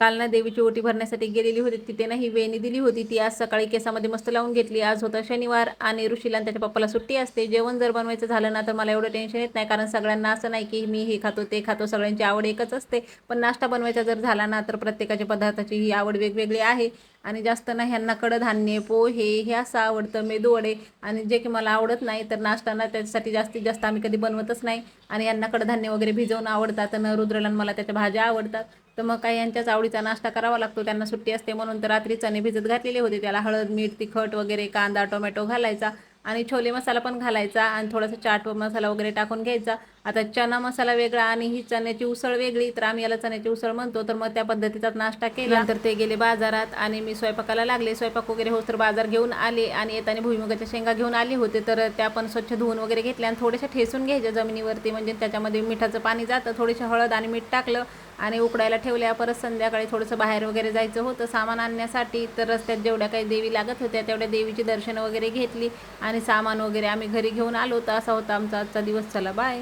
काल ना देवीची ओटी भरण्यासाठी गेलेली होती, तिथे ना ही वेणी दिली होती, ती आज सकाळी केसामध्ये मस्त लावून घेतली. आज होता शनिवार आणि ऋषीला आणि त्याच्या पप्पाला सुट्टी असते. जेवण जर बनवायचं झालं ना तर मला एवढं टेन्शन येत नाही, कारण सगळ्यांना असं नाही की मी हे खातो ते खातो, सगळ्यांची आवड एकच असते. पण नाश्ता बनवायचा जर झाला ना तर प्रत्येकाच्या पदार्थाची ही आवड वेगवेगळी आहे. आणि जास्त ना ह्यांना कडधान्य, पोहे हे असं आवडतं, मेदूवडे. आणि जे की मला आवडत नाही, तर नाश्ताना त्याच्यासाठी जास्तीत जास्त आम्ही कधी बनवतच नाही. आणि यांना कडधान्य वगैरे भिजवून आवडतात आणि रुद्रला मला त्याच्या भाज्या आवडतात. तर मग काही यांच्याच आवडीचा नाश्ता करावा लागतो, त्यांना सुट्टी असते म्हणून. तर रात्री चणे भिजत घातलेले होते, त्याला हळद, मीठ, तिखट वगैरे, कांदा, टोमॅटो घालायचा आणि छोले मसाला पण घालायचा आणि थोडासा चाट मसाला वगैरे टाकून घ्यायचा. आता चना मसाला वेगळा आणि ही चण्याची उसळ वेगळी, तर आम्ही याला चण्याची उसळ म्हणतो. तर मग त्या पद्धतीचा नाश्ता केला. नंतर ते गेले बाजारात आणि मी स्वयंपाकाला लागले. स्वयंपाक वगैरे होत तर बाजार घेऊन आले आणि येताना भुईमुगाच्या शेंगा घेऊन आले होते, तर त्या पण स्वच्छ धुवून वगैरे घेतल्या आणि थोड्याशा ठेसून घ्यायच्या जमिनीवरती, म्हणजे त्याच्यामध्ये मिठाचं पाणी जातं. थोडीशी हळद आणि मीठ टाकलं आणि उकडायला ठेवल्या. परत संध्याकाळी थोडंसं बाहेर वगैरे जायचं होतं सामान आणण्यासाठी, तर रस्त्यात जेवढ्या काही देवी लागत होत्या तेवढ्या देवीची दर्शनं वगैरे घेतली आणि सामान वगैरे आम्ही घरी घेऊन आलो. तर असा होता आमचा आजचा दिवस. चला बाय.